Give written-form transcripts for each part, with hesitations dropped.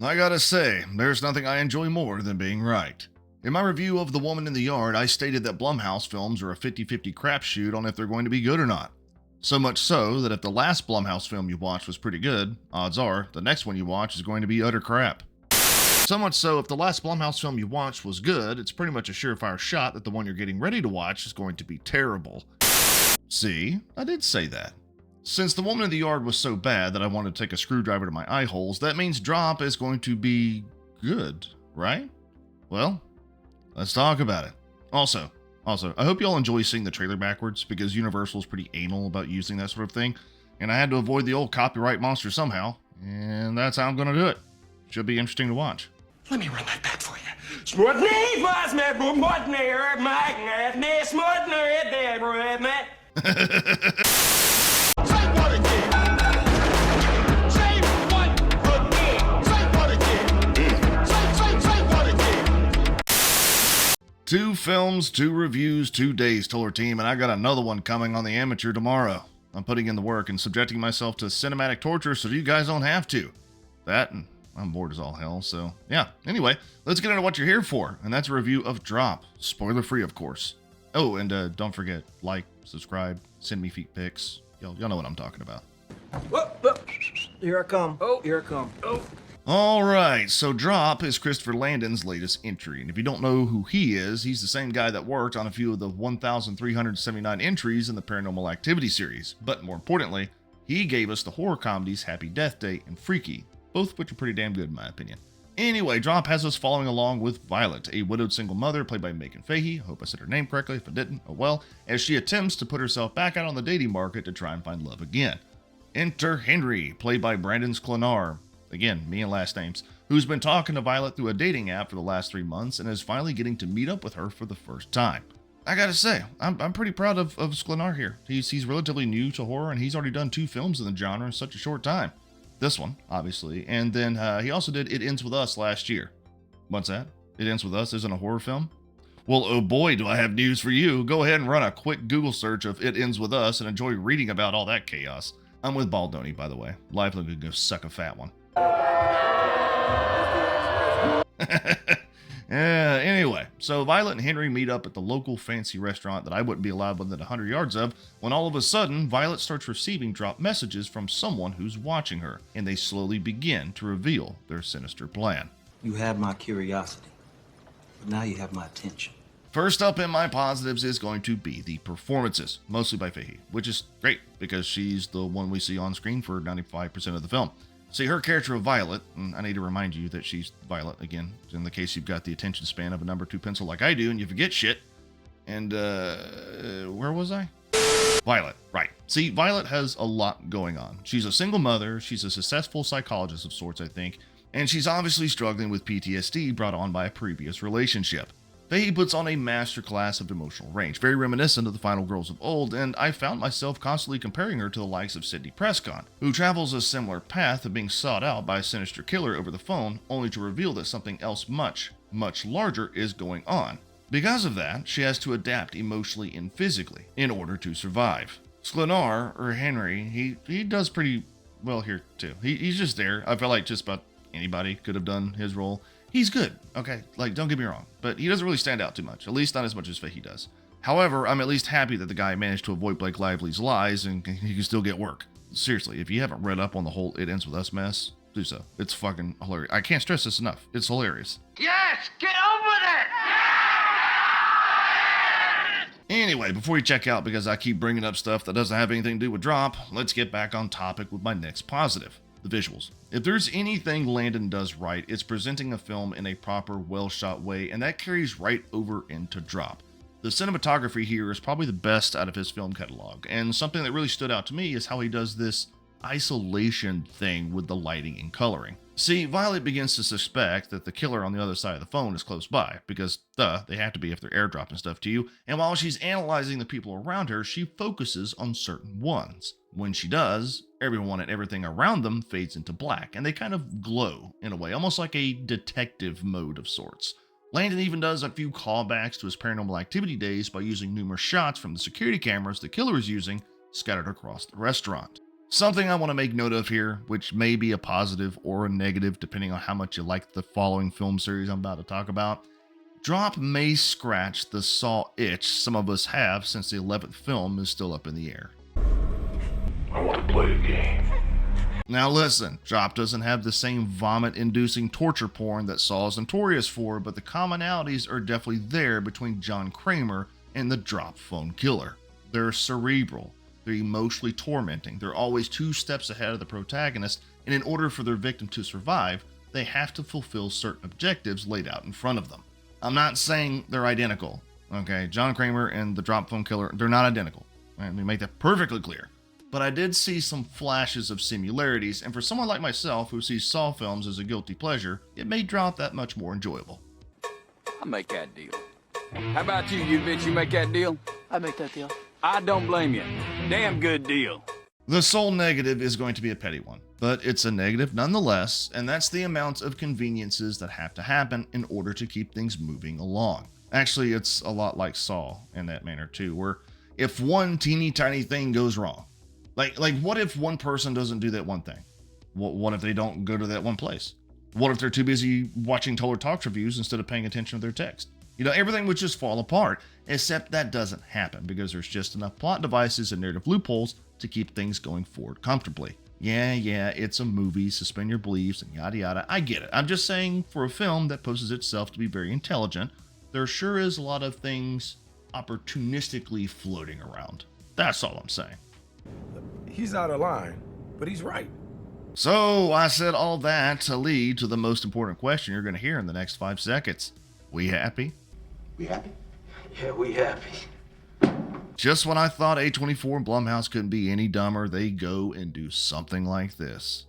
I gotta say, there's nothing I enjoy more than being right. In my review of The Woman in the Yard, I stated that Blumhouse films are a 50-50 crapshoot on if they're going to be good or not. So much so that if the last Blumhouse film you watched was pretty good, odds are the next one you watch is going to be utter crap. So much so, if the last Blumhouse film you watched was good, it's pretty much a surefire shot that the one you're getting ready to watch is going to be terrible. See, I did say that. Since The Woman in the Yard was so bad that I wanted to take a screwdriver to my eye holes, that means Drop is going to be good, right? Well, let's talk about it. Also, I hope y'all enjoy seeing the trailer backwards, because Universal's pretty anal about using that sort of thing, and I had to avoid the old copyright monster somehow, and that's how I'm gonna do it. Should be interesting to watch. Let me run that back for you. Smutney was me, Smutney, Magnet, Smutney, Deborah, Say what again? Say what again? Say what again? Say what again? 2 films, 2 reviews, 2 days, Toller Team, and I got another one coming on the Amateur tomorrow. I'm putting in the work and subjecting myself to cinematic torture so you guys don't have to. That, and I'm bored as all hell, so yeah. Anyway, let's get into what you're here for, and that's a review of Drop. Spoiler free, of course. Oh, and don't forget, like, subscribe, send me feet pics. Y'all know what I'm talking about. Whoa, whoa. Here I come. Oh, here I come. Oh. Alright, so Drop is Christopher Landon's latest entry, and if you don't know who he is, he's the same guy that worked on a few of the 1,379 entries in the Paranormal Activity series, but more importantly, he gave us the horror comedies Happy Death Day and Freaky, both of which are pretty damn good in my opinion. Anyway, Drop has us following along with Violet, a widowed single mother played by Meghann Fahy. Hope I said her name correctly. If I didn't, oh well, as she attempts to put herself back out on the dating market to try and find love again. Enter Henry, played by Brandon Sklenar, again, me and last names, who's been talking to Violet through a dating app for the last 3 months and is finally getting to meet up with her for the first time. I gotta say, I'm pretty proud of Sklenar here. He's relatively new to horror, and he's already done 2 films in the genre in such a short time. This one, obviously, and then he also did It Ends With Us last year. What's that? It Ends With Us isn't a horror film? Well, oh boy, do I have news for you. Go ahead and run a quick Google search of It Ends With Us and enjoy reading about all that chaos. I'm with Baldoni, by the way. Lively could go suck a fat one. Anyway, so Violet and Henry meet up at the local fancy restaurant that I wouldn't be allowed within 100 yards of, when all of a sudden, Violet starts receiving drop messages from someone who's watching her, and they slowly begin to reveal their sinister plan. You had my curiosity, but now you have my attention. First up in my positives is going to be the performances, mostly by Fahy, which is great, because she's the one we see on screen for 95% of the film. See, her character of Violet, and I need to remind you that she's Violet again, in the case you've got the attention span of a number 2 pencil like I do, and you forget shit. And, where was I? Violet, right. See, Violet has a lot going on. She's a single mother, she's a successful psychologist of sorts, I think, and she's obviously struggling with PTSD brought on by a previous relationship. Fahy puts on a masterclass of emotional range, very reminiscent of the final girls of old, and I found myself constantly comparing her to the likes of Sidney Prescott, who travels a similar path of being sought out by a sinister killer over the phone, only to reveal that something else much, much larger is going on. Because of that, she has to adapt emotionally and physically in order to survive. Sklenar, or Henry, he does pretty well here too. He's just there. I feel like just about anybody could have done his role. He's good, okay? Like, don't get me wrong, but he doesn't really stand out too much, at least not as much as Fahy does. However, I'm at least happy that the guy managed to avoid Blake Lively's lies and he can still get work. Seriously, if you haven't read up on the whole It Ends With Us mess, do so. It's fucking hilarious. I can't stress this enough. It's hilarious. Yes, get on with it! Anyway, before you check out because I keep bringing up stuff that doesn't have anything to do with Drop, let's get back on topic with my next positive. The visuals. If there's anything Landon does right, it's presenting a film in a proper, well-shot way, and that carries right over into Drop. The cinematography here is probably the best out of his film catalog, and something that really stood out to me is how he does this isolation thing with the lighting and coloring. See, Violet begins to suspect that the killer on the other side of the phone is close by, because, they have to be if they're airdropping stuff to you, and while she's analyzing the people around her, she focuses on certain ones. When she does, everyone and everything around them fades into black, and they kind of glow in a way, almost like a detective mode of sorts. Landon even does a few callbacks to his Paranormal Activity days by using numerous shots from the security cameras the killer is using scattered across the restaurant. Something I want to make note of here, which may be a positive or a negative depending on how much you like the following film series I'm about to talk about. Drop may scratch the Saw itch some of us have since the 11th film is still up in the air. I want to play a game. Now listen, Drop doesn't have the same vomit-inducing torture porn that Saw is notorious for, but the commonalities are definitely there between John Kramer and the Drop phone killer. They're cerebral, they're emotionally tormenting, they're always 2 steps ahead of the protagonist, and in order for their victim to survive, they have to fulfill certain objectives laid out in front of them. I'm not saying they're identical, okay? John Kramer and the Drop phone killer, they're not identical. Let me make that perfectly clear. But I did see some flashes of similarities, and for someone like myself who sees Saw films as a guilty pleasure, it made Drop that much more enjoyable. I make that deal. How about you bitch? You make that deal? I make that deal. I don't blame you. Damn good deal. The sole negative is going to be a petty one, but it's a negative nonetheless, and that's the amount of conveniences that have to happen in order to keep things moving along. Actually, it's a lot like Saw in that manner too, where if one teeny tiny thing goes wrong, like what if one person doesn't do that one thing? What if they don't go to that one place? What if they're too busy watching Toller Talks reviews instead of paying attention to their text? Everything would just fall apart, except that doesn't happen because there's just enough plot devices and narrative loopholes to keep things going forward comfortably. Yeah, it's a movie, suspend your beliefs and yada yada. I get it. I'm just saying for a film that poses itself to be very intelligent, there sure is a lot of things opportunistically floating around. That's all I'm saying. He's out of line, but he's right. So I said all that to lead to the most important question you're going to hear in the next 5 seconds. We happy? We happy? Yeah, we happy. Just when I thought A24 and Blumhouse couldn't be any dumber, they go and do something like this.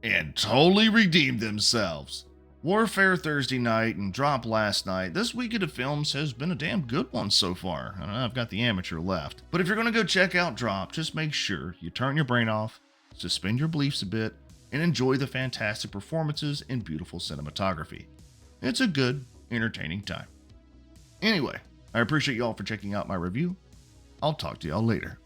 And totally redeem themselves. Warfare Thursday night and Drop last night. This weekend of films has been a damn good one so far. I don't know, I've got the amateur left. But if you're going to go check out Drop, just make sure you turn your brain off, suspend your beliefs a bit, and enjoy the fantastic performances and beautiful cinematography. It's a good, entertaining time. Anyway, I appreciate y'all for checking out my review. I'll talk to y'all later.